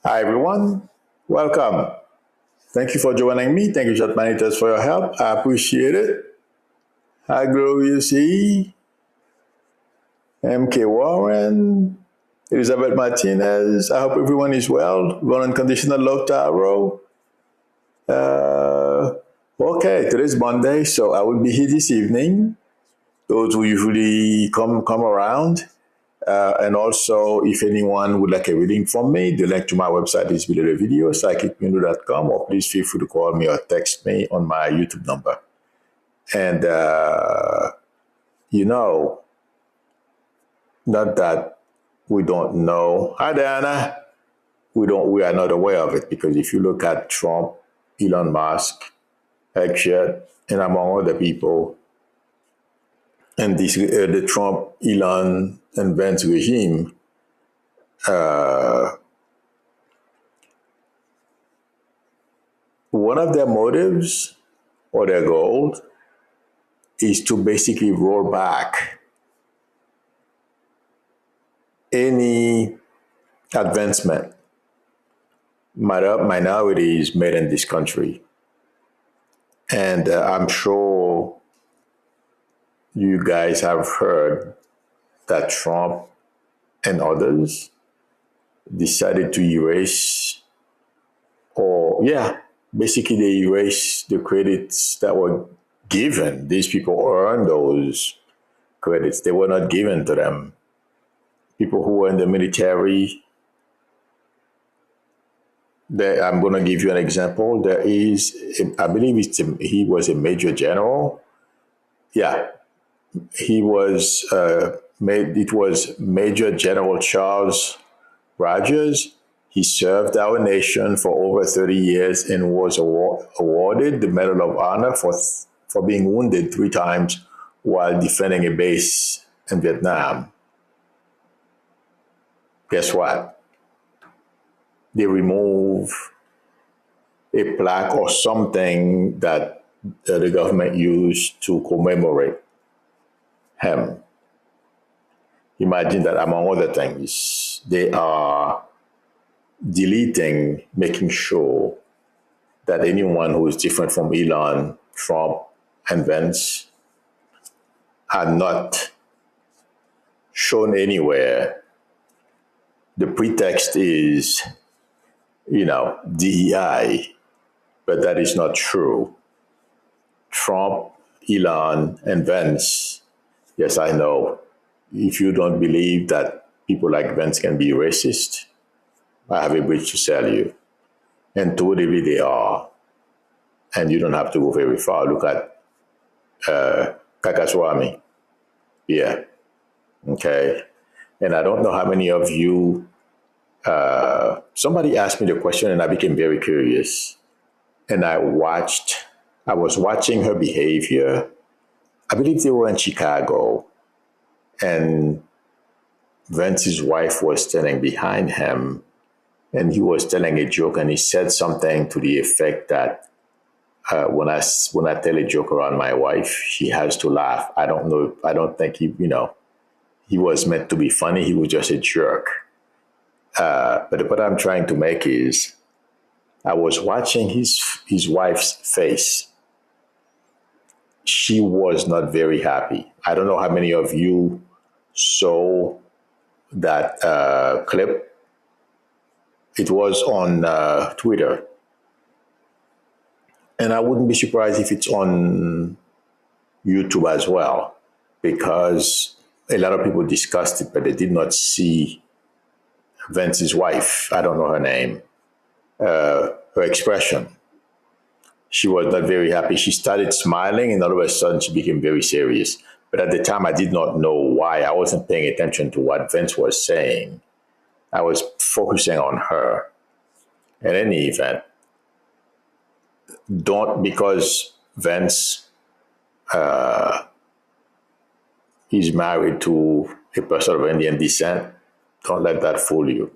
Hi, everyone. Welcome. Thank you for joining me. Thank you, Chat Managers, for your help. I appreciate it. Hi, Glorious E, MK Warren, Elizabeth Martinez. I hope everyone is well. Run Unconditional Love Tarot. Okay, today's Monday, so I will be here this evening. Those who usually come around. And also, if anyone would like a reading from me, the link to my website is below the video, psychicmenu.com, or please feel free to call me or text me on my YouTube number. And, not that we don't know. Hi, Diana. We are not aware of it, because if you look at Trump, Elon Musk, Exet, and among other people, and this the Trump, Elon, and Vance regime, one of their motives or their goal is to basically roll back any advancement minorities made in this country. And I'm sure you guys have heard that Trump and others decided to erase, basically they erased the credits that were given. These people earned those credits. They were not given to them. People who were in the military, I'm going to give you an example. There is, I believe he was a major general. Yeah, he was it was Major General Charles Rogers. He served our nation for over 30 years and was awarded the Medal of Honor for being wounded 3 times while defending a base in Vietnam. Guess what? They remove a plaque or something that the government used to commemorate him. Imagine that, among other things, they are deleting, making sure that anyone who is different from Elon, Trump, and Vance are not shown anywhere. The pretext is, DEI, but that is not true. Trump, Elon, and Vance, yes, I know. If you don't believe that people like Vance can be racist, I have a bridge to sell you. And totally they are. And you don't have to go very far. Look at Kakaswamy. Yeah. Okay. And I don't know how many of you, somebody asked me the question and I became very curious. And I was watching her behavior. I believe they were in Chicago. And Vance's wife was standing behind him. And he was telling a joke, and he said something to the effect that when I tell a joke around my wife, she has to laugh. I don't know. I don't think he was meant to be funny. He was just a jerk. But the point I'm trying to make is, I was watching his wife's face. She was not very happy. I don't know how many of you saw that clip. It was on Twitter. And I wouldn't be surprised if it's on YouTube as well, because a lot of people discussed it, but they did not see Vance's wife. I don't know her name. Her expression. She was not very happy. She started smiling, and all of a sudden she became very serious. But at the time, I did not know why. I wasn't paying attention to what Vance was saying. I was focusing on her. In any event, don't, because Vance is married to a person of Indian descent, don't let that fool you.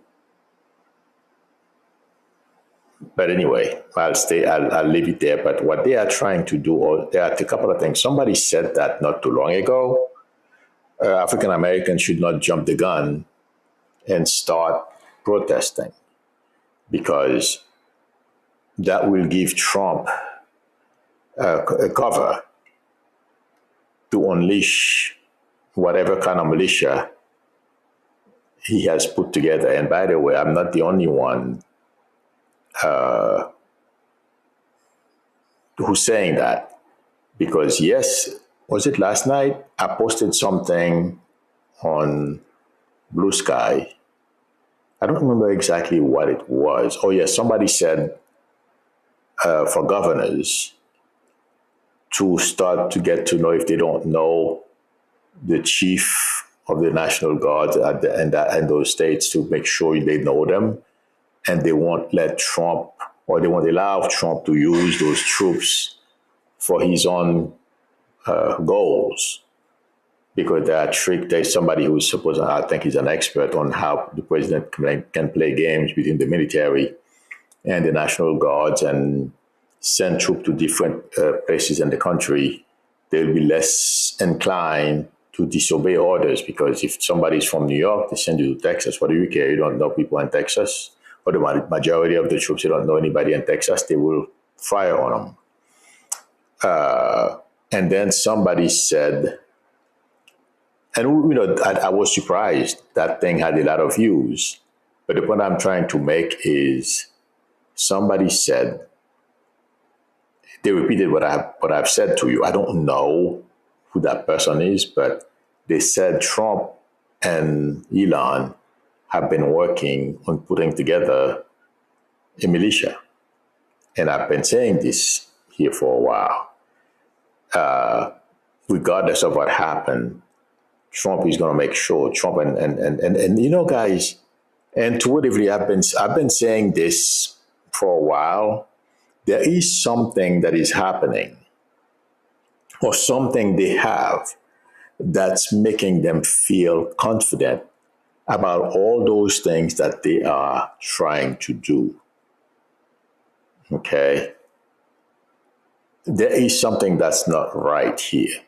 But anyway, I'll leave it there. But what they are trying to do, there are a couple of things. Somebody said that not too long ago. African Americans should not jump the gun and start protesting. because that will give Trump a cover to unleash whatever kind of militia he has put together. And by the way, I'm not the only one who's saying that, because yes, was it last night? I posted something on Blue Sky. I don't remember exactly what it was. Oh yes, somebody said for governors to start to get to know, if they don't know, the chief of the National Guard and those states, to make sure they know them, and they won't let Trump, or they won't allow Trump to use those troops for his own goals, because there's somebody who's supposed, I think he's an expert on how the president can play games between the military and the National Guards and send troops to different places in the country. They'll be less inclined to disobey orders, because if somebody's from New York, they send you to Texas. What do you care? You don't know people in Texas, or the majority of the troops, you don't know anybody in Texas. They will fire on them. And then somebody said, and I was surprised that thing had a lot of views. But the point I'm trying to make is, somebody said, they repeated what I've said to you. I don't know who that person is, but they said Trump and Elon have been working on putting together a militia. And I've been saying this here for a while. Regardless of what happened, Trump is going to make sure, Trump and guys, intuitively, I've been saying this for a while. There is something that is happening, or something they have, that's making them feel confident about all those things that they are trying to do. Okay? There is something that's not right here.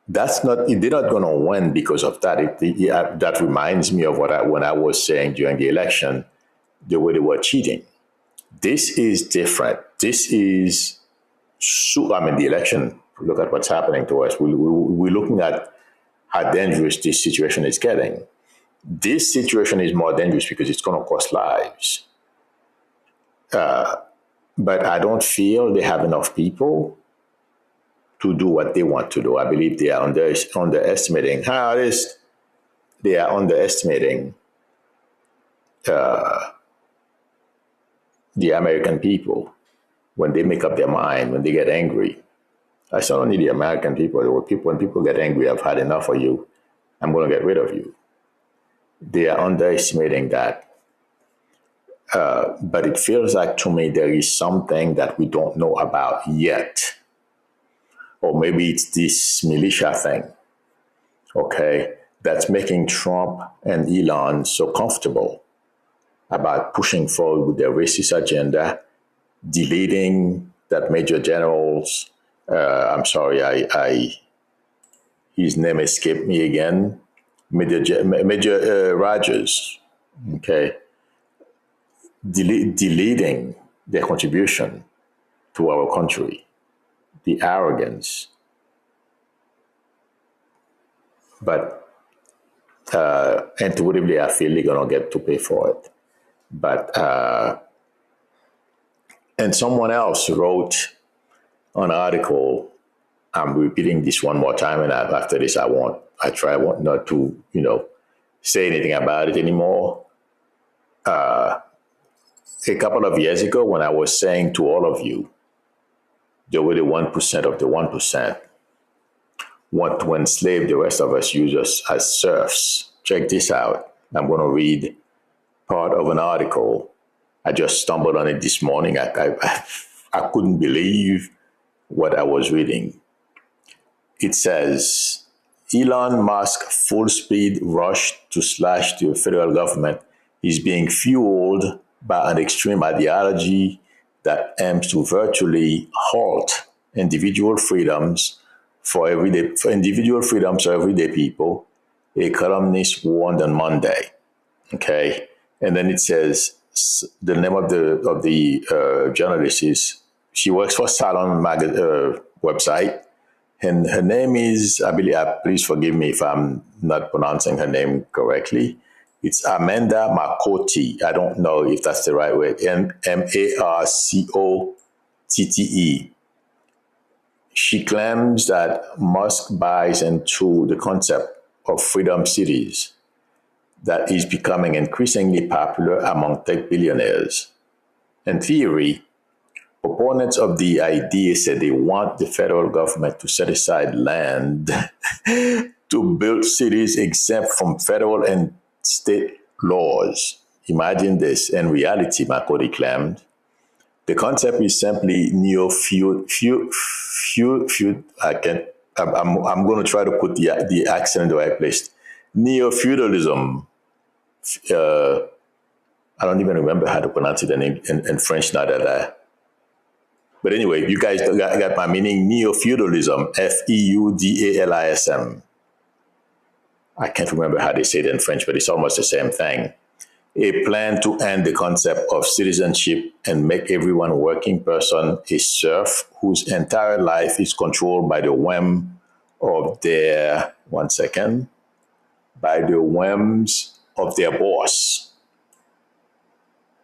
They're not going to win because of that. That reminds me of when I was saying during the election, the way they were cheating. This is different. This is, the election, look at what's happening to us. We're looking at how dangerous this situation is getting. This situation is more dangerous because it's going to cost lives. But I don't feel they have enough people to do what they want to do. I believe they are underestimating they are underestimating the American people when they make up their mind, when they get angry. I said, only the American people. When people get angry, I've had enough of you, I'm going to get rid of you. They are underestimating that. But it feels like to me there is something that we don't know about yet. Or maybe it's this militia thing, okay, that's making Trump and Elon so comfortable about pushing forward with their racist agenda, deleting that Major General's, I'm sorry, his name escaped me again, Major Rogers, okay, deleting their contribution to our country, the arrogance. But intuitively, I feel they're going to get to pay for it. But and someone else wrote an article. I'm repeating this one more time, and after this, I want not to say anything about it anymore. A couple of years ago, when I was saying to all of you, they were the 1% of the 1%, want to enslave the rest of us, use us as serfs. Check this out. I'm going to read part of an article. I just stumbled on it this morning. I couldn't believe what I was reading. It says, Elon Musk full speed rush to slash the federal government is being fueled by an extreme ideology that aims to virtually halt individual freedoms for everyday people, a columnist warned on Monday. Okay. And then it says, the name of the journalist is, she works for Salon website, and her name is, I believe, please forgive me if I'm not pronouncing her name correctly. It's Amanda Marcotte. I don't know if that's the right way. Marcotte. She claims that Musk buys into the concept of freedom cities that is becoming increasingly popular among tech billionaires. In theory, opponents of the idea said they want the federal government to set aside land to build cities exempt from federal and state laws. Imagine this. In reality, Marcotte claimed, the concept is simply I'm going to try to put the accent in the right place. Neo-feudalism. I don't even remember how to pronounce it in French now that but anyway, you guys got my meaning. Neo-feudalism, Feudalism. I can't remember how they say it in French, but it's almost the same thing. A plan to end the concept of citizenship and make everyone working person a serf whose entire life is controlled by the whim of their, by the whims of their boss.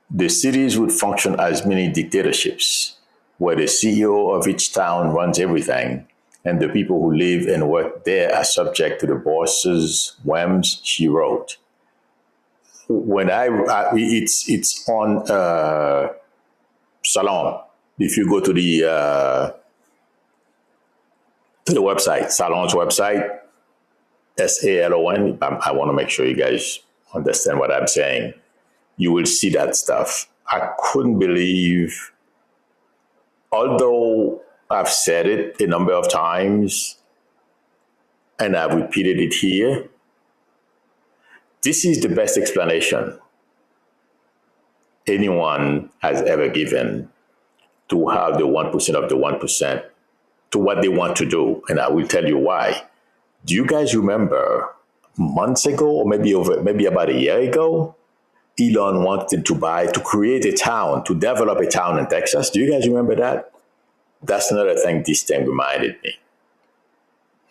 The cities would function as mini dictatorships, where the CEO of each town runs everything, and the people who live and work there are subject to the boss's whims, she wrote. When it's on Salon. If you go to the website, Salon's website, SALON. I want to make sure you guys understand what I'm saying. You will see that stuff. I couldn't believe, although I've said it a number of times, and I've repeated it here, this is the best explanation anyone has ever given to how the 1% of the 1% to what they want to do. And I will tell you why. Do you guys remember months ago, or maybe about a year ago, Elon wanted to create a town, to develop a town in Texas? Do you guys remember that? That's another thing this thing reminded me.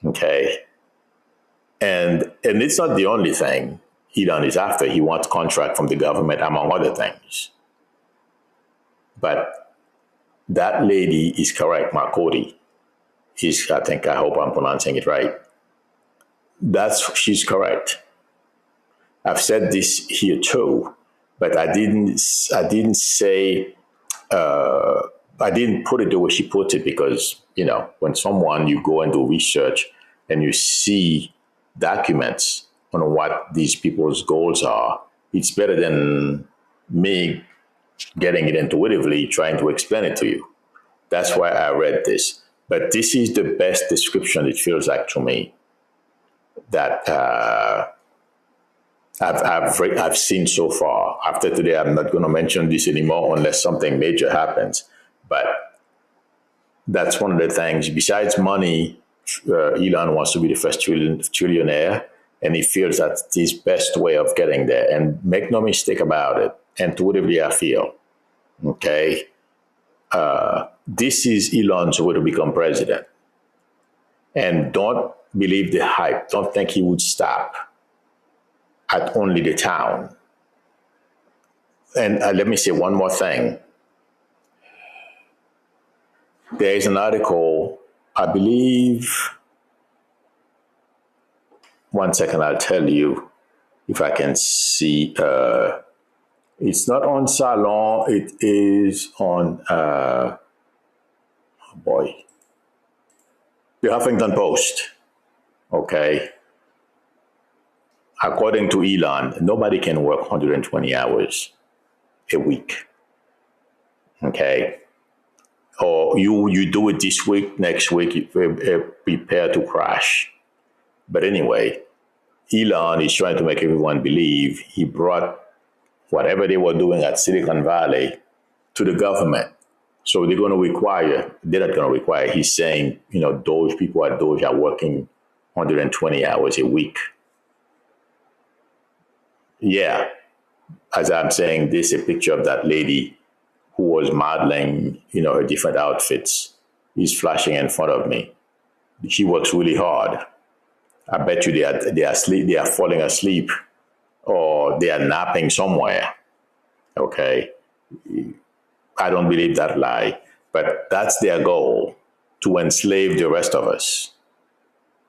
Okay. And it's not the only thing Elon is after. He wants contract from the government, among other things. But that lady is correct, Marcotte. I hope I'm pronouncing it right. She's correct. I've said this here too, but I didn't say, I didn't put it the way she put it, because, when you go and do research and you see documents on what these people's goals are, it's better than me getting it intuitively, trying to explain it to you. That's why I read this. But this is the best description, it feels like to me, that I've seen so far. After today, I'm not going to mention this anymore unless something major happens. But that's one of the things. Besides money, Elon wants to be the first trillionaire, and he feels that's his best way of getting there. And make no mistake about it, intuitively I feel, okay, this is Elon's way to become president. And don't believe the hype. Don't think he would stop at only the town. And let me say one more thing. There is an article, I believe, one second, I'll tell you if I can see. It's not on Salon, it is on, the Huffington Post. Okay. According to Elon, nobody can work 120 hours a week. Okay. Or you do it this week, next week, you prepare to crash. But anyway, Elon is trying to make everyone believe he brought whatever they were doing at Silicon Valley to the government. So they're not going to require, he's saying, DOGE, people at DOGE are working 120 hours a week. Yeah, as I'm saying this, a picture of that lady who was modeling, her different outfits is flashing in front of me. She works really hard. I bet you they are falling asleep or they are napping somewhere. Okay. I don't believe that lie, but that's their goal, to enslave the rest of us.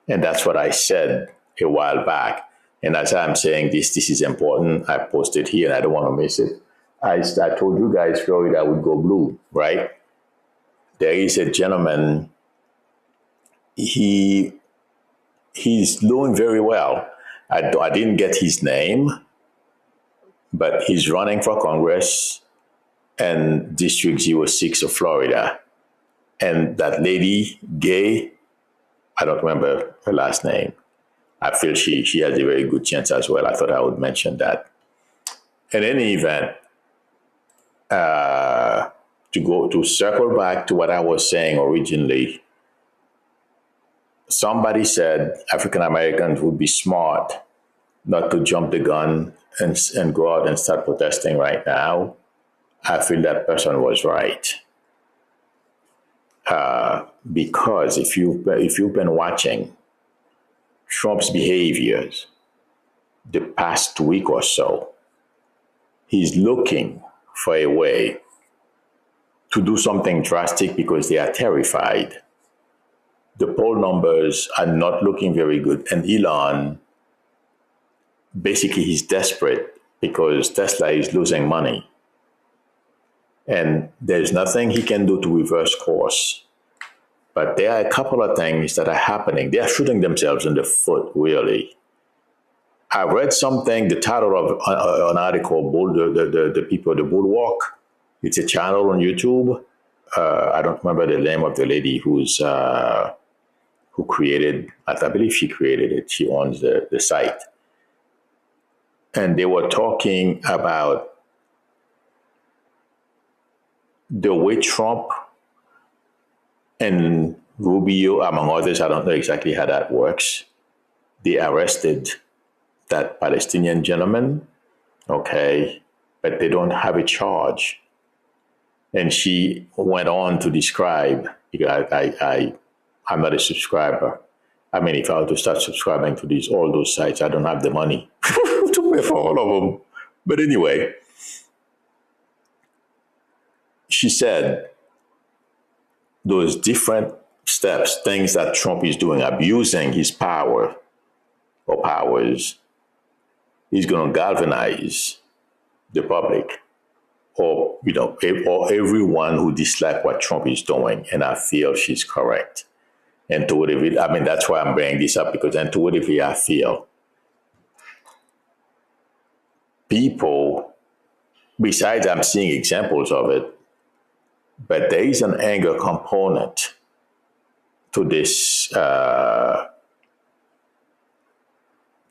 And that's what I said a while back. And as I'm saying this is important. I posted here and I don't want to miss it. I told you guys Florida would go blue, right? There is a gentleman, he's doing very well. I didn't get his name, but he's running for Congress and District 06 of Florida. And that lady, Gay, I don't remember her last name. I feel she has a very good chance as well. I thought I would mention that. In any event, to circle back to what I was saying originally, somebody said African Americans would be smart not to jump the gun and go out and start protesting right now. I feel that person was right. Because if you've been watching Trump's behaviors the past week or so, he's looking for a way to do something drastic because they are terrified. The poll numbers are not looking very good. And Elon, basically he's desperate because Tesla is losing money. And there's nothing he can do to reverse course. But there are a couple of things that are happening. They are shooting themselves in the foot, really. I read something, the title of an article, the people, the Bulwark. It's a channel on YouTube. I don't remember the name of the lady who created, I believe she created it. She owns the site. And they were talking about the way Trump and Rubio, among others, I don't know exactly how that works. They arrested that Palestinian gentleman, okay, but they don't have a charge. And she went on to describe, because I'm not a subscriber. I mean, if I were to start subscribing to all those sites, I don't have the money to pay for all of them. But anyway, she said those different steps, things that Trump is doing, abusing his power or powers, is going to galvanize the public or everyone who dislikes what Trump is doing. And I feel she's correct. And intuitively, I mean, that's why I'm bringing this up, because intuitively I feel people, besides I'm seeing examples of it, but there is an anger component to this, to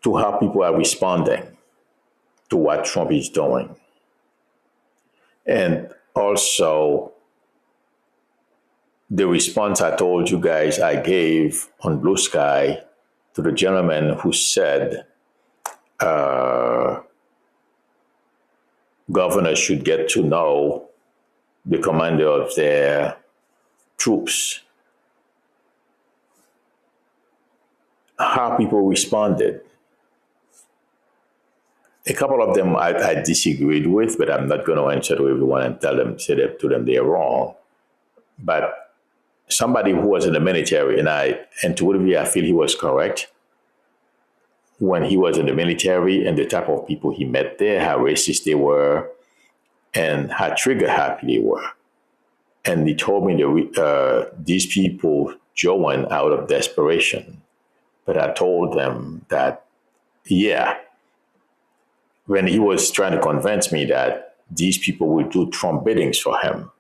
how people are responding to what Trump is doing. And also, the response I told you guys I gave on Blue Sky to the gentleman who said governors should get to know the commander of their troops. How people responded. A couple of them I disagreed with, but I'm not going to answer to everyone and say to them they're wrong. But somebody who was in the military, and intuitively I feel he was correct. When he was in the military and the type of people he met there, how racist they were, and how trigger happy they were. And he told me these people joined out of desperation. But I told them that, yeah, when he was trying to convince me that these people would do Trump biddings for him,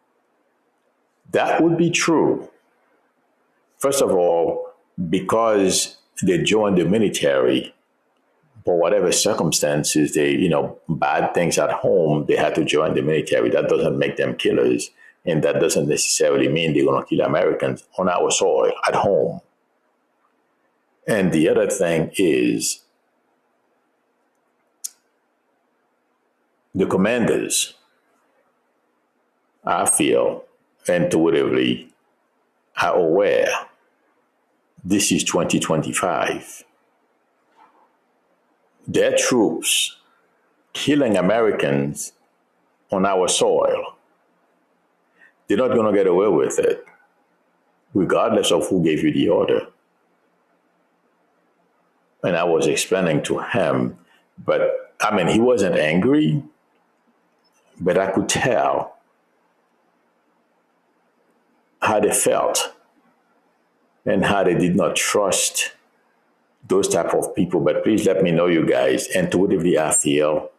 that would be true. First of all, because they joined the military, for whatever circumstances, bad things at home, they had to join the military. That doesn't make them killers. And that doesn't necessarily mean they're going to kill Americans on our soil at home. And the other thing is, the commanders, I feel, intuitively are aware this is 2025. Their troops killing Americans on our soil, they're not going to get away with it, regardless of who gave you the order. And I was explaining to him, but I mean, he wasn't angry, but I could tell how they felt and how they did not trust those type of people. But please let me know, you guys, intuitively I feel.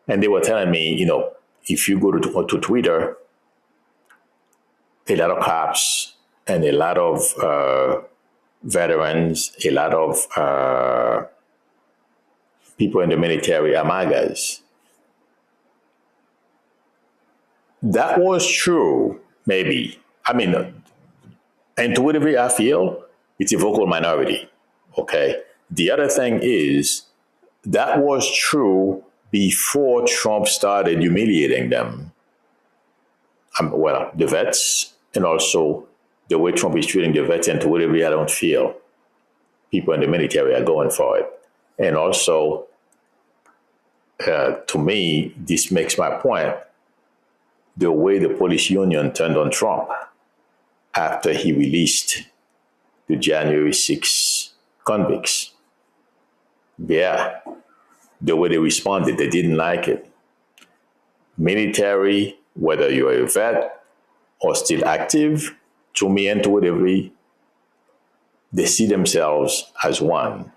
And they were telling me, you know, if you go to Twitter, a lot of cops and a lot of veterans, a lot of people in the military are MAGAs. That was true, maybe. I mean, intuitively, I feel it's a vocal minority, okay? The other thing is, that was true before Trump started humiliating them. Well, the vets, and also the way Trump is treating the vets, intuitively, I don't feel people in the military are going for it. And also, to me, this makes my point, the way the police union turned on Trump after he released the January 6 convicts. Yeah, the way they responded, they didn't like it. Military, whether you're a vet or still active, to me, intuitively, they see themselves as one.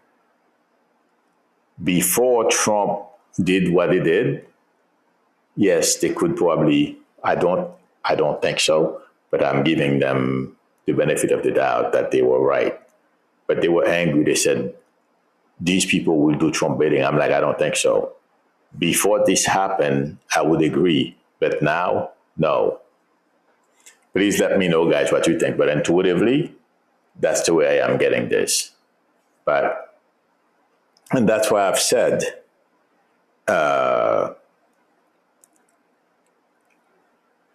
Before Trump did what he did, yes, they could probably, I don't think so, but I'm giving them the benefit of the doubt that they were right. But they were angry. They said, these people will do Trump bidding. I'm like, I don't think so. Before this happened, I would agree. But now, no. Please let me know, guys, what you think. But intuitively, that's the way I am getting this. And that's why I've said,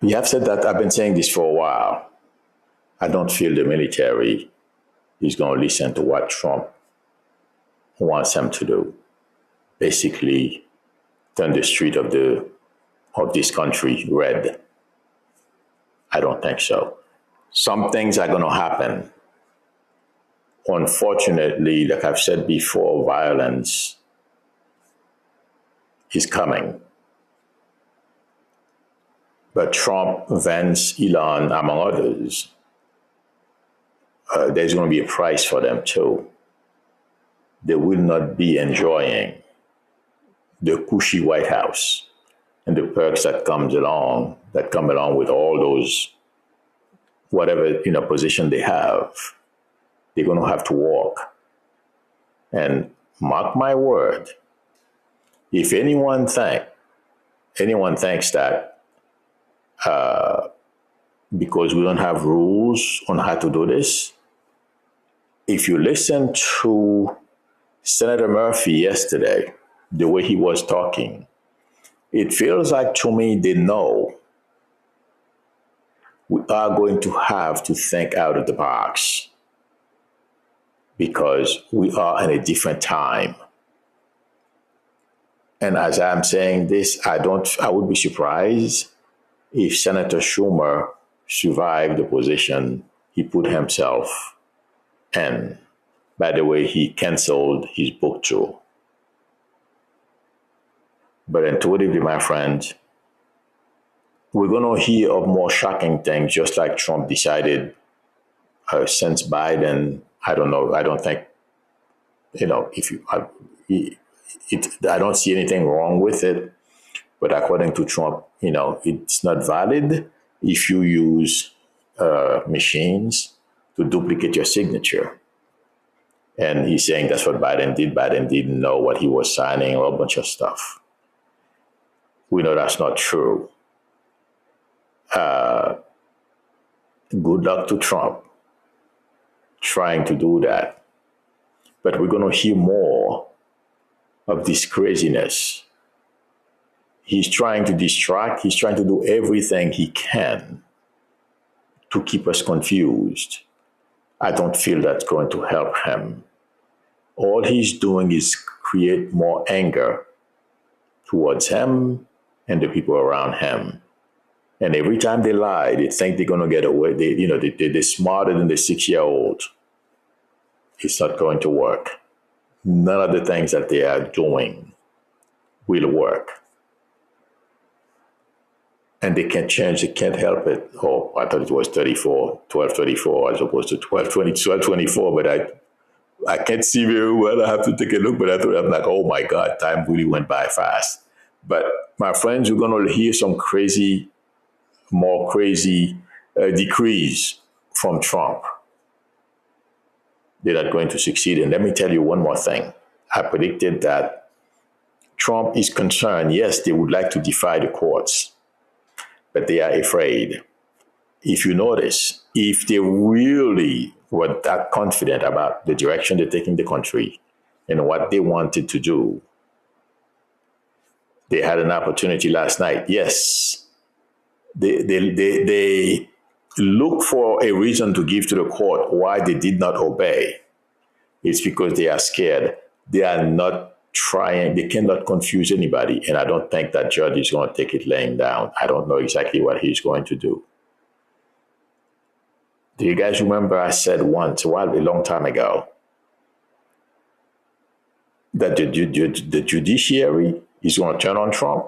we have said that, I've been saying this for a while. I don't feel the military is going to listen to what Trump wants them to do. Basically, turn the street of this country red. I don't think so. Some things are going to happen. Unfortunately, like I've said before, violence is coming. But Trump, Vance, Elon, among others, there's going to be a price for them too. They will not be enjoying the cushy White House and the perks that come along with all those, whatever position they have. They're going to have to walk. And mark my word, if anyone thinks that because we don't have rules on how to do this, if you listen to Senator Murphy yesterday, the way he was talking, it feels like to me they know we are going to have to think out of the box because we are in a different time. And as I'm saying this, I would be surprised if Senator Schumer survived the position he put himself in. By the way, he canceled his book tour. But intuitively, my friends, we're going to hear of more shocking things, just like Trump decided since Biden. I don't know. I don't think, I don't see anything wrong with it. But according to Trump, it's not valid if you use machines to duplicate your signature. And he's saying that's what Biden did. Biden didn't know what he was signing, a whole bunch of stuff. We know that's not true. Good luck to Trump trying to do that. But we're going to hear more of this craziness. He's trying to distract. He's trying to do everything he can to keep us confused. I don't feel that's going to help him. All he's doing is create more anger towards him and the people around him. And every time they lie, they think they're going to get away. They're smarter than the 6-year-old. It's not going to work. None of the things that they are doing will work. And they can't change, they can't help it. Oh, I thought it was 12:34 as opposed to 12:24, but I can't see very well. I have to take a look, but I'm like, oh my God, time really went by fast. But my friends, we're going to hear some more crazy decrees from Trump. They're not going to succeed. And let me tell you one more thing. I predicted that Trump is concerned. Yes, they would like to defy the courts, but they are afraid. If you notice, if they really were that confident about the direction they're taking the country and what they wanted to do, they had an opportunity last night. Yes, they look for a reason to give to the court why they did not obey. It's because they are scared. They are not trying. They cannot confuse anybody. And I don't think that judge is going to take it laying down. I don't know exactly what he's going to do. Do you guys remember I said once, a long time ago, that the judiciary is going to turn on Trump?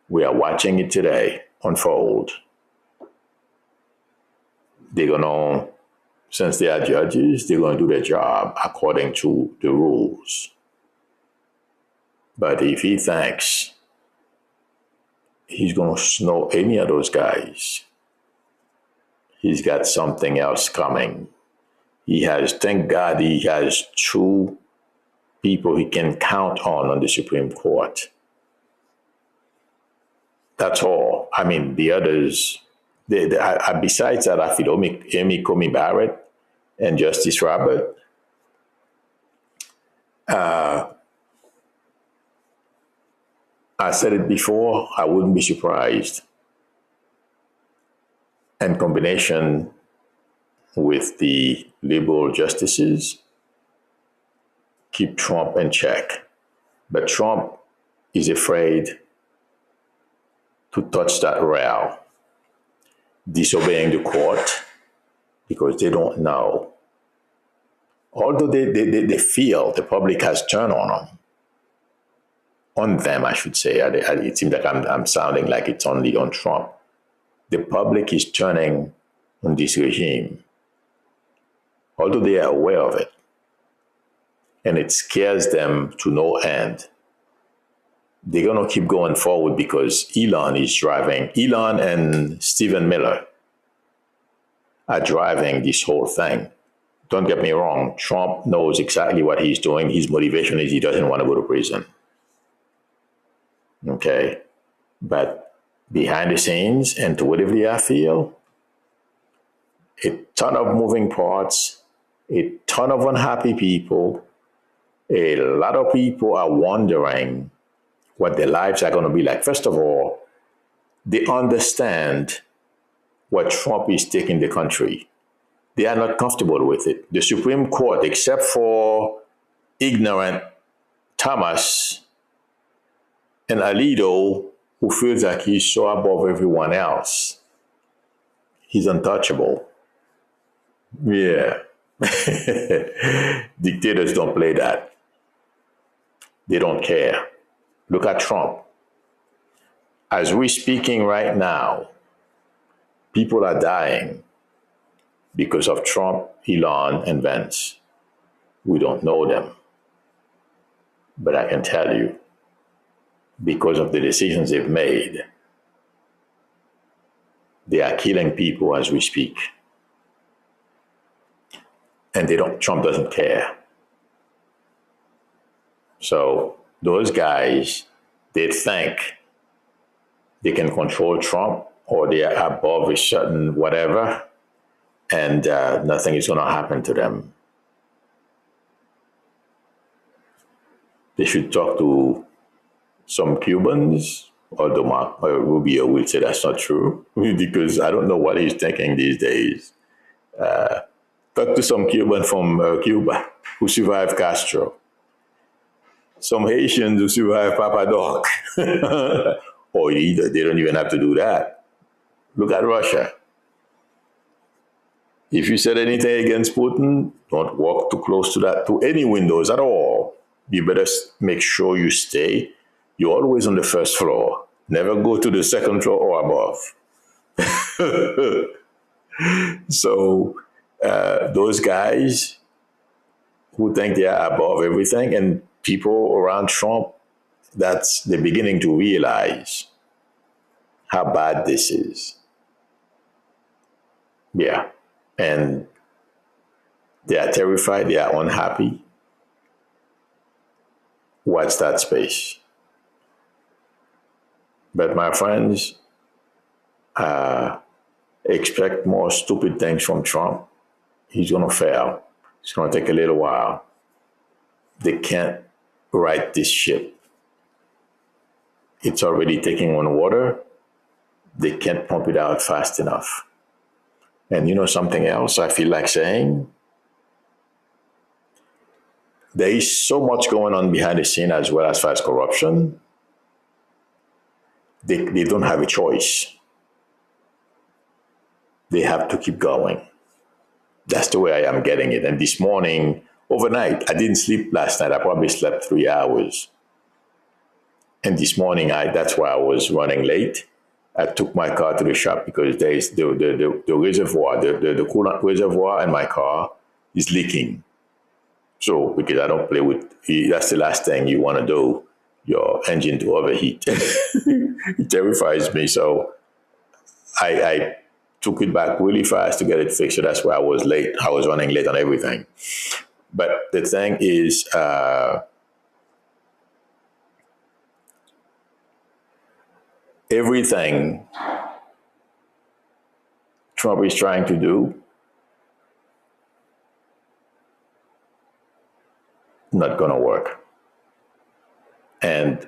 We are watching it today unfold. They're going to, since they are judges, they're going to do their job according to the rules. But if he thinks he's going to snow any of those guys, he's got something else coming. Thank God he has true people he can count on the Supreme Court. That's all. I mean, the others, besides that, I feel Amy Coney Barrett and Justice Robert, I said it before, I wouldn't be surprised. In combination with the liberal justices, keep Trump in check. But Trump is afraid to touch that rail, disobeying the court, because they don't know. Although they feel the public has turned on them, I should say. It seems like I'm sounding like it's only on Trump. The public is turning on this regime, although they are aware of it. And it scares them to no end. They're going to keep going forward because Elon and Stephen Miller are driving this whole thing. Don't get me wrong, Trump knows exactly what he's doing. His motivation is he doesn't want to go to prison. Okay? But behind the scenes, intuitively, I feel, a ton of moving parts, a ton of unhappy people. A lot of people are wondering what their lives are going to be like. First of all, they understand what Trump is taking the country. They are not comfortable with it. The Supreme Court, except for ignorant Thomas and Alito, who feels like he's so above everyone else, he's untouchable. Yeah. Dictators don't play that. They don't care. Look at Trump. As we're speaking right now, people are dying because of Trump, Elon, and Vance. We don't know them. But I can tell you, because of the decisions they've made, they are killing people as we speak. And Trump doesn't care. So those guys, they think they can control Trump or they are above a certain whatever, and nothing is going to happen to them. They should talk to some Cubans, although Rubio will say that's not true, because I don't know what he's thinking these days. Talk to some Cuban from Cuba who survived Castro, some Haitians who survived Papa Doc, or either they don't even have to do that. Look at Russia. If you said anything against Putin, don't walk too close to any windows at all. You better make sure you stay. You're always on the first floor. Never go to the second floor or above. So those guys who think they are above everything, and people around Trump, they're beginning to realize how bad this is. Yeah. And they are terrified, they are unhappy. Watch that space. But my friends, expect more stupid things from Trump. He's going to fail. It's going to take a little while. They can't right this ship. It's already taking on water. They can't pump it out fast enough. And you know something else I feel like saying? There is so much going on behind the scene as well as far as corruption. They don't have a choice. They have to keep going. That's the way I am getting it. And this morning, overnight, I didn't sleep last night. I probably slept 3 hours. And this morning, that's why I was running late. I took my car to the shop because there is the reservoir, the coolant reservoir in my car is leaking. So, because I don't play with, that's the last thing you want to do, your engine to overheat. It terrifies me. So I took it back really fast to get it fixed. So that's why I was late. I was running late on everything. But the thing is, everything Trump is trying to do, not going to work. And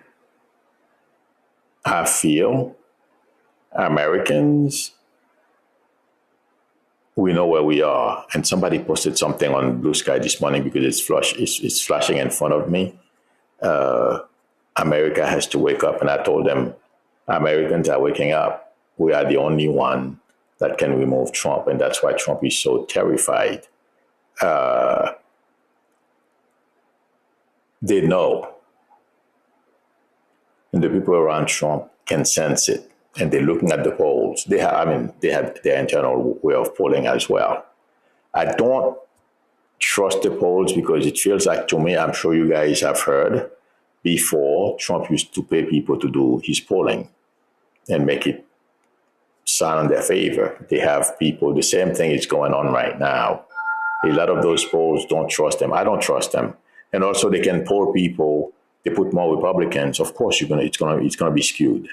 I feel Americans, we know where we are. And somebody posted something on Blue Sky this morning because it's flashing in front of me. America has to wake up. And I told them, Americans are waking up. We are the only one that can remove Trump. And that's why Trump is so terrified. They know. And the people around Trump can sense it. And they're looking at the polls. They have their internal way of polling as well. I don't trust the polls because it feels like, to me, I'm sure you guys have heard before, Trump used to pay people to do his polling and make it sound in their favor. They have people, the same thing is going on right now. A lot of those polls, don't trust them. I don't trust them. And also they can poll people, they put more Republicans. Of course, it's gonna be skewed.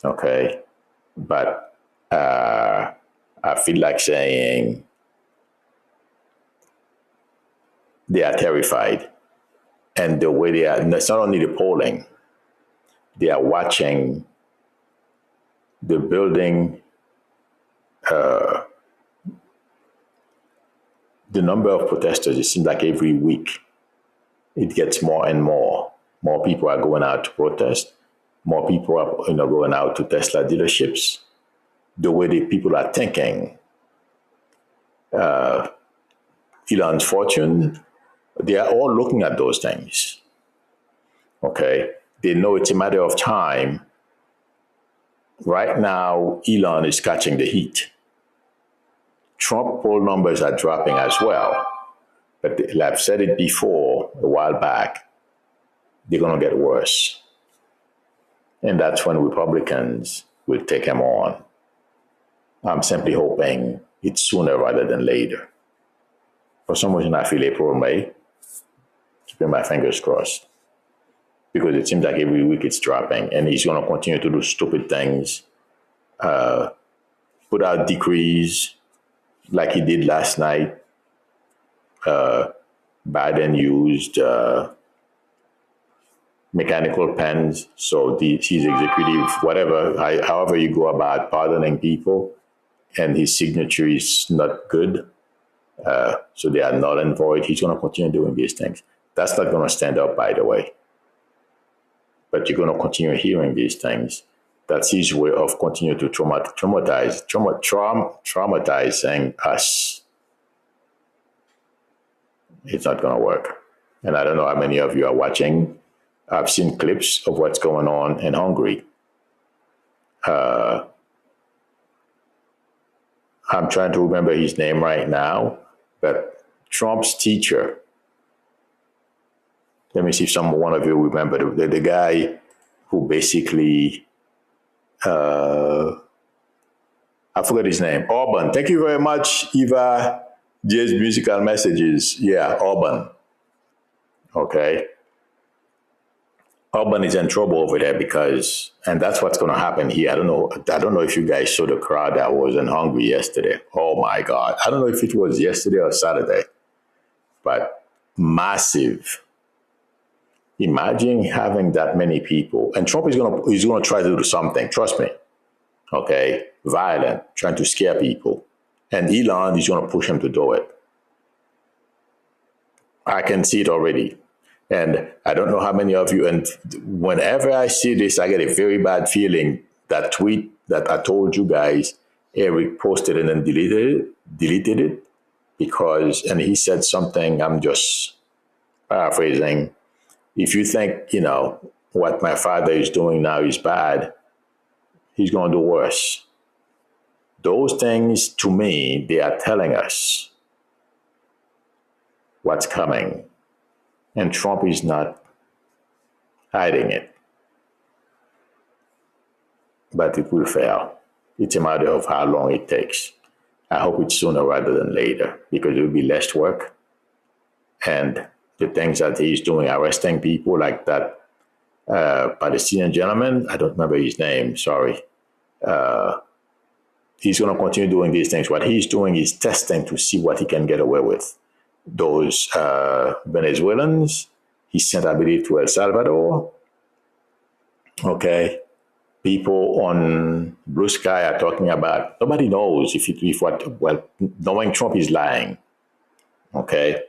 Okay, but I feel like saying they are terrified. And the way they are, it's not only the polling, they are watching the building, the number of protesters, it seems like every week it gets more and more. More people are going out to protest. More people are going out to Tesla dealerships. The way the people are thinking, Elon's fortune, they are all looking at those things. Okay, they know it's a matter of time. Right now, Elon is catching the heat. Trump poll numbers are dropping as well. But I've said it before a while back, they're going to get worse. And that's when Republicans will take him on. I'm simply hoping it's sooner rather than later. For some reason, I feel April or May. Keeping my fingers crossed. Because it seems like every week it's dropping. And he's going to continue to do stupid things. Put out decrees like he did last night. Biden used mechanical pens. So his executive, however you go about pardoning people, and his signature is not good, so they are null and void. He's going to continue doing these things. That's not going to stand up, by the way. But you're going to continue hearing these things. That's his way of continuing to traumatizing us. It's not going to work. And I don't know how many of you are watching. I've seen clips of what's going on in Hungary. I'm trying to remember his name right now, but Trump's teacher. Let me see if one of you remember the guy who basically, I forgot his name, Orban. Thank you very much, Eva. J's musical messages. Yeah, Orban. Okay. Orban is in trouble over there and that's what's going to happen here. I don't know if you guys saw the crowd that was in Hungary yesterday. Oh my God. I don't know if it was yesterday or Saturday, but massive. Imagine having that many people, and Trump is going to try to do something. Trust me. Okay. Violent, trying to scare people. And Elon is going to push him to do it. I can see it already. And I don't know how many of you, and whenever I see this, I get a very bad feeling. That tweet that I told you guys, Eric posted and then deleted it and he said something, I'm just paraphrasing. If you think, what my father is doing now is bad, he's going to do worse. Those things, to me, they are telling us what's coming. And Trump is not hiding it. But it will fail. It's a matter of how long it takes. I hope it's sooner rather than later, because it will be less work. And the things that he's doing, arresting people like that Palestinian gentleman, I don't remember his name, sorry. He's going to continue doing these things. What he's doing is testing to see what he can get away with. Those Venezuelans, he sent, I believe, to El Salvador. Okay. People on Blue Sky are talking about, nobody knows knowing Trump is lying. Okay.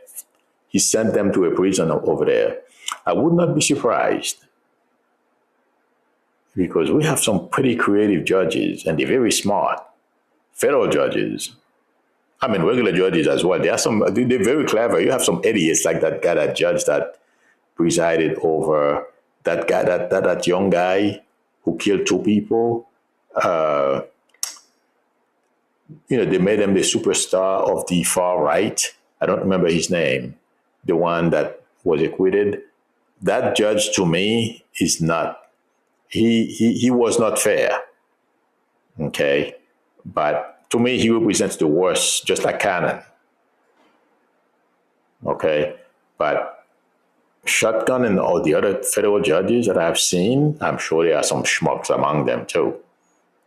He sent them to a prison over there. I would not be surprised, because we have some pretty creative judges, and they're very smart. Federal judges. I mean, regular judges as well. They're very clever. You have some idiots like that guy, that judge that presided over that guy, that young guy who killed 2 people. They made him the superstar of the far right. I don't remember his name. The one that was acquitted. That judge, to me, is not. He was not fair. Okay, but to me, he represents the worst, just like Cannon. Okay, but Shotgun and all the other federal judges that I've seen, I'm sure there are some schmucks among them too,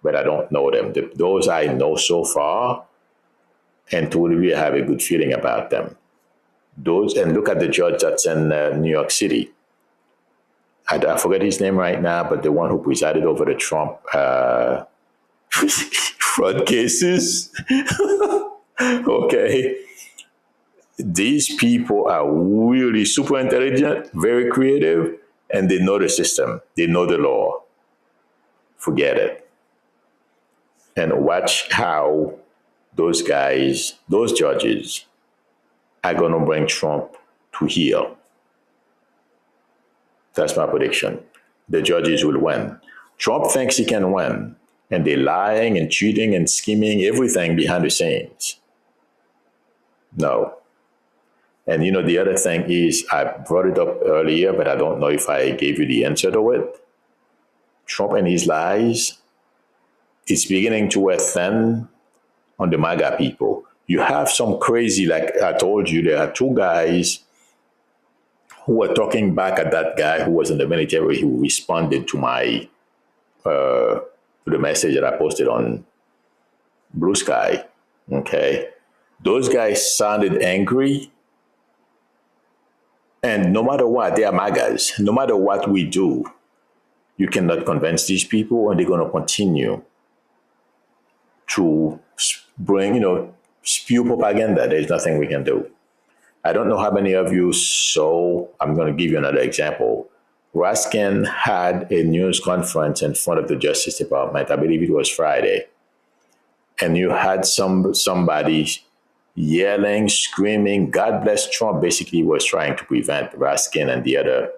but I don't know them. Those I know so far, and to really have a good feeling about them. And look at the judge that's in New York City. I forget his name right now, but the one who presided over the Trump fraud cases. Okay. These people are really super intelligent, very creative, and they know the system. They know the law. Forget it. And watch how those guys, those judges, are going to bring Trump to heel. That's my prediction. The judges will win. Trump thinks he can win, and they're lying and cheating and scheming, everything behind the scenes. No. And the other thing is, I brought it up earlier, but I don't know if I gave you the answer to it. Trump and his lies, it's beginning to wear thin on the MAGA people. You have some crazy, like I told you, there are 2 guys who were talking back at that guy who was in the military who responded to my to the message that I posted on Blue Sky. Okay. Those guys sounded angry. And no matter what, they are MAGAs. No matter what we do, you cannot convince these people, and they're going to continue to bring, spew propaganda. There's nothing we can do. I don't know how many of you saw, I'm going to give you another example. Raskin had a news conference in front of the Justice Department. I believe it was Friday. And you had somebody yelling, screaming, God bless Trump, basically was trying to prevent Raskin and the other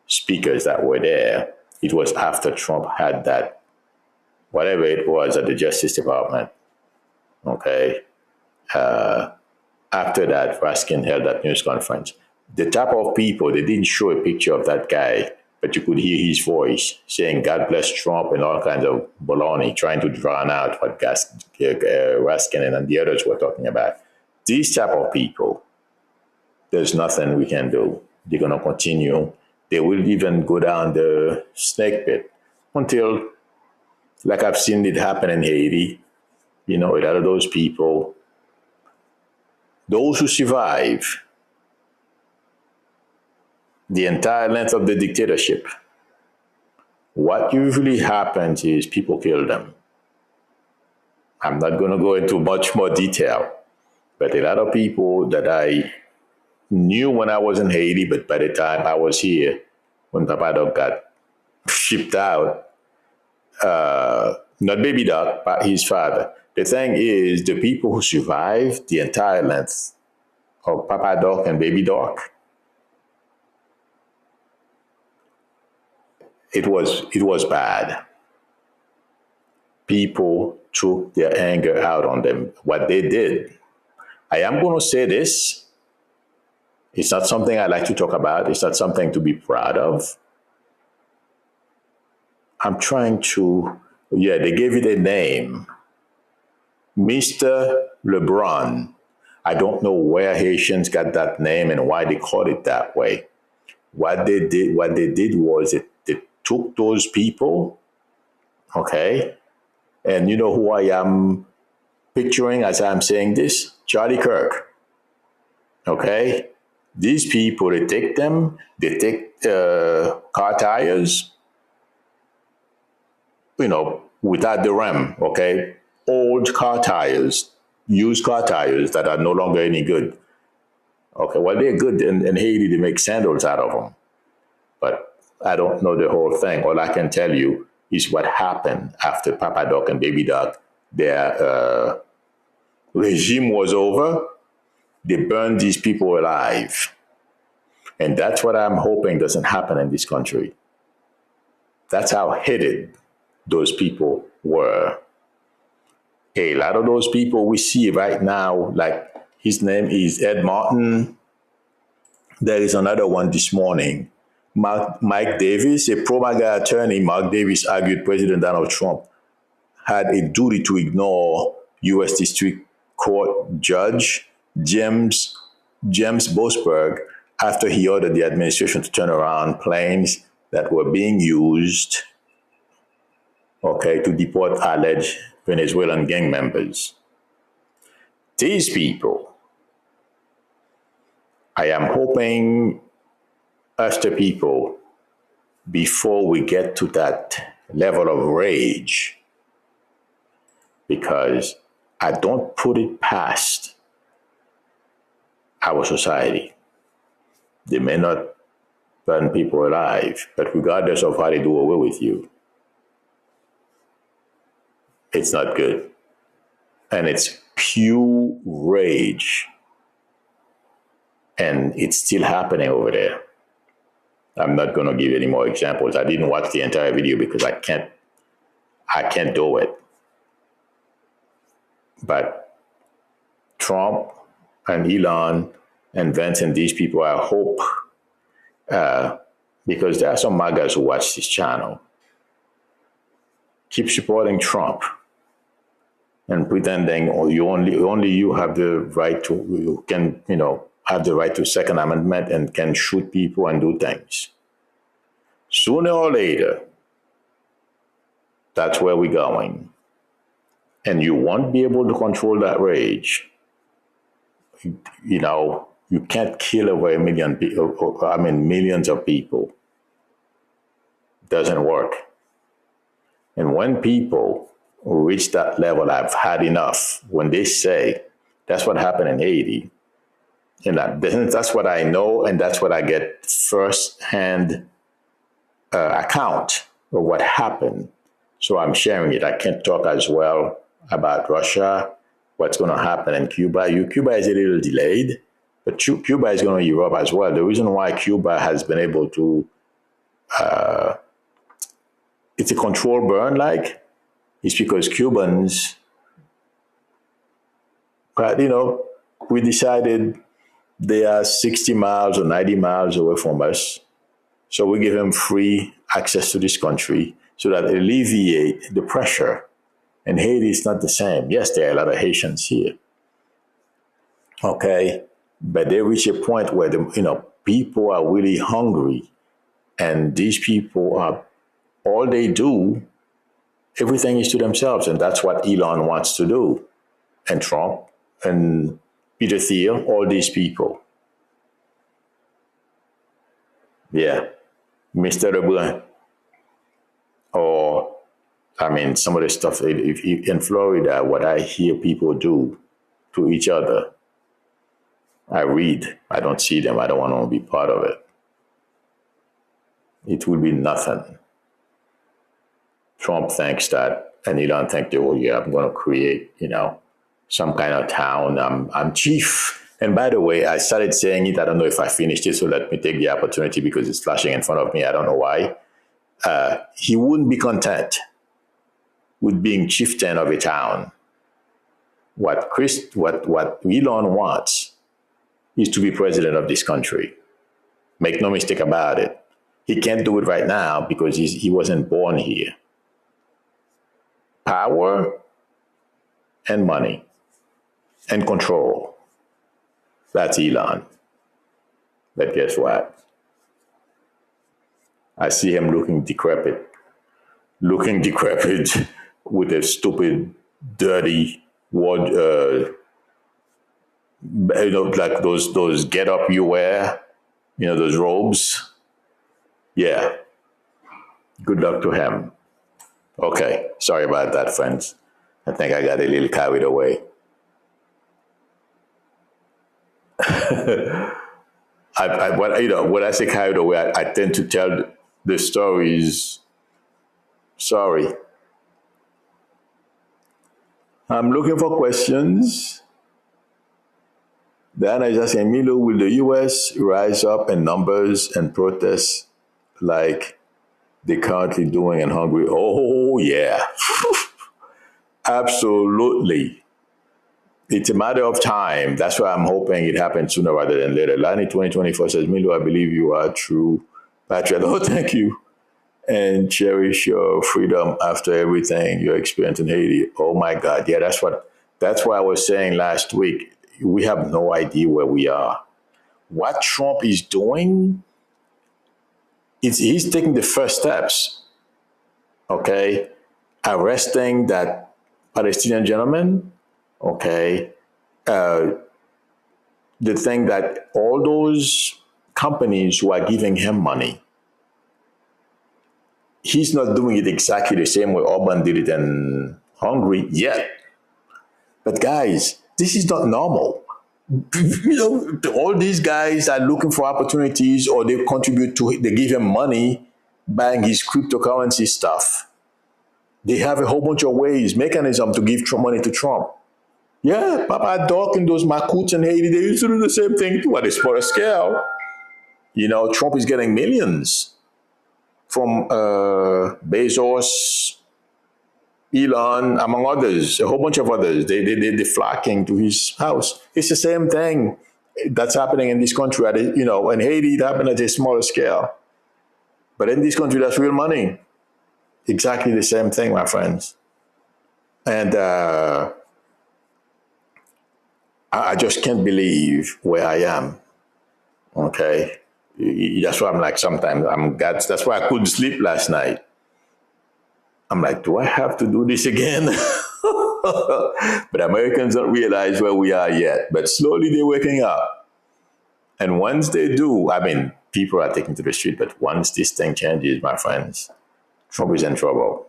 speakers that were there. It was after Trump had that, whatever it was at the Justice Department. Okay. After that, Raskin held that news conference. The type of people, they didn't show a picture of that guy, but you could hear his voice saying, God bless Trump and all kinds of baloney, trying to drown out what Raskin and the others were talking about. These type of people, there's nothing we can do. They're going to continue. They will even go down the snake pit until, like I've seen it happen in Haiti, a lot of those people, those who survive the entire length of the dictatorship, what usually happens is people kill them. I'm not going to go into much more detail, but a lot of people that I knew when I was in Haiti, but by the time I was here, when Papa Doc got shipped out, not Baby Doc, but his father. The thing is, the people who survived the entire length of Papa Doc and Baby Doc, it was bad. People took their anger out on them. What they did, I am going to say this. It's not something I like to talk about. It's not something to be proud of. I'm trying to, they gave it a name. Mr. LeBron. I don't know where Haitians got that name and why they called it that way. What they did was they took those people, okay? And you know who I am picturing as I'm saying this? Charlie Kirk, okay? These people, they take car tires, without the rim, okay? Old car tires, used car tires that are no longer any good. Okay, well, they're good. In Haiti, they make sandals out of them. But I don't know the whole thing. All I can tell you is what happened after Papa Doc and Baby Doc. Their regime was over. They burned these people alive. And that's what I'm hoping doesn't happen in this country. That's how hated those people were. A lot of those people we see right now, like his name is Ed Martin. There is another one this morning. Mike Davis, a pro-MAGA attorney, Mark Davis argued President Donald Trump had a duty to ignore U.S. District Court Judge James Boasberg after he ordered the administration to turn around planes that were being used, to deport alleged Venezuelan gang members. These people, I am hoping us the people, before we get to that level of rage, because I don't put it past our society. They may not burn people alive, but regardless of how they do away with you, it's not good. And it's pure rage. And it's still happening over there. I'm not going to give any more examples. I didn't watch the entire video because I can't do it. But Trump and Elon and Vance and these people, I hope, because there are some MAGAs who watch this channel, keep supporting Trump and pretending only you have the right to, you can, have the right to Second Amendment and can shoot people and do things. Sooner or later, that's where we're going. And you won't be able to control that rage. You can't kill over a million people, millions of people. It doesn't work. And when people reach that level, I've had enough, when they say, that's what happened in Haiti, and that's what I know, and that's what I get first-hand account of what happened. So I'm sharing it. I can't talk as well about Russia, what's going to happen in Cuba. Cuba is a little delayed, but Cuba is going to Europe as well. The reason why Cuba has been able to, it's a controlled burn, is because Cubans, we decided they are 60 miles or 90 miles away from us. So we give them free access to this country so that it alleviate the pressure. And Haiti is not the same. Yes, there are a lot of Haitians here. Okay. But they reach a point where people are really hungry, and these people are, all they do, everything is to themselves. And that's what Elon wants to do. And Trump and Peter Thiel, all these people. Yeah. Mr. Lebrun. Or, some of the stuff in Florida, what I hear people do to each other, I read. I don't see them. I don't want to be part of it. It will be nothing. Trump thinks that, and Elon thinks, oh yeah, I'm going to create, some kind of town. I'm chief. And by the way, I started saying it. I don't know if I finished it, so let me take the opportunity because it's flashing in front of me. I don't know why. He wouldn't be content with being chieftain of a town. What Elon wants is to be president of this country. Make no mistake about it. He can't do it right now because he wasn't born here. Power and money and control. That's Elon. But guess what? I see him looking decrepit with a stupid, dirty word, like those get up you wear, those robes. Yeah. Good luck to him. Okay. Sorry about that, friends. I think I got a little carried away. When I say carried away, I tend to tell the stories. Sorry. I'm looking for questions. Diana is asking, Milo, will the U.S. rise up in numbers and protests like they're currently doing in Hungary? Oh, yeah. Absolutely. It's a matter of time. That's why I'm hoping it happens sooner rather than later. Lani 2024 says, Milo, I believe you are true patriot. Oh, thank you. And cherish your freedom after everything you experienced in Haiti. Oh my God. Yeah, that's why I was saying last week. We have no idea where we are. What Trump is doing, he's taking the first steps. Okay. Arresting that Palestinian gentleman. Okay. The thing that all those companies who are giving him money, he's not doing it exactly the same way Orban did it in Hungary yet. But guys, this is not normal. All these guys are looking for opportunities, or they give him money buying his cryptocurrency stuff. They have a whole bunch of mechanism to give money to Trump. Yeah, Papa Doc and those Makuts in Haiti, they used to do the same thing too at a smaller scale. Trump is getting millions from Bezos, Elon, among others, a whole bunch of others. They're flocking to his house. It's the same thing that's happening in this country. In Haiti, it happened at a smaller scale. But in this country, that's real money. Exactly the same thing, my friends. And I just can't believe where I am. Okay? That's why I'm like, sometimes that's why I couldn't sleep last night. I'm like, do I have to do this again? But Americans don't realize where we are yet. But slowly they're waking up. And once they do, I mean, people are taken to the street, but once this thing changes, my friends, Trump is in trouble.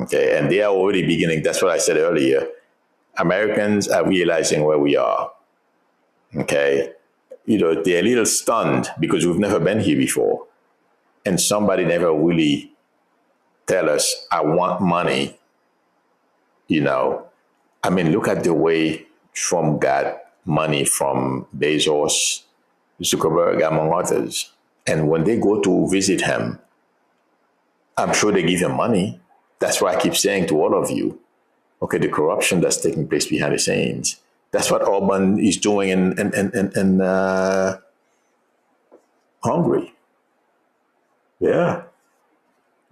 Okay, and they are already beginning. That's what I said earlier. Americans are realizing where we are. Okay, they're a little stunned because we've never been here before, and somebody never really tell us, "I want money." I mean, look at the way Trump got money from Bezos, Zuckerberg, among others. And when they go to visit him, I'm sure they give him money. That's why I keep saying to all of you, okay, the corruption that's taking place behind the scenes. That's what Orban is doing in Hungary. Yeah,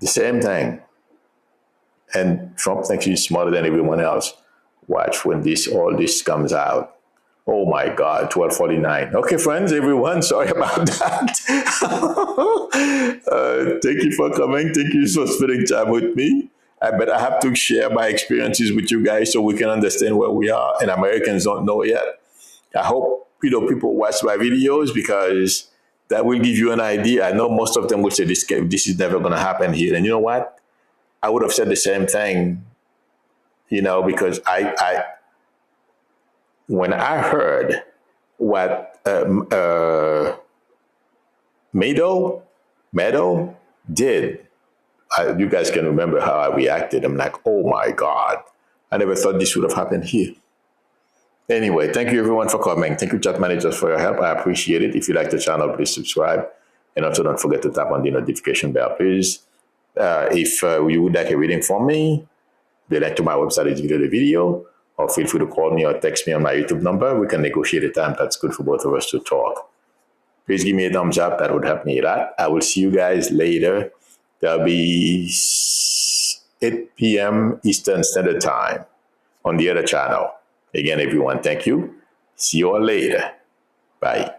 the same thing. And Trump thinks he's smarter than everyone else. Watch when all this comes out. Oh my God, 12:49. Okay, friends, everyone, sorry about that. Thank you for coming. Thank you for spending time with me. But I have to share my experiences with you guys so we can understand where we are. And Americans don't know yet. I hope people watch my videos because that will give you an idea. I know most of them will say this is never going to happen here. And you know what? I would have said the same thing, because when I heard what Meadow did, you guys can remember how I reacted. I'm like, oh my God, I never thought this would have happened here. Anyway, thank you everyone for coming. Thank you, chat managers, for your help. I appreciate it. If you like the channel, please subscribe. And also don't forget to tap on the notification bell, please. If you would like a reading from me, the link to my website is below the video, or feel free to call me or text me on my YouTube number. We can negotiate a time that's good for both of us to talk. Please give me a thumbs up. That would help me a lot. I will see you guys later. There'll be 8 p.m. Eastern Standard Time on the other channel. Again, everyone, thank you. See you all later. Bye.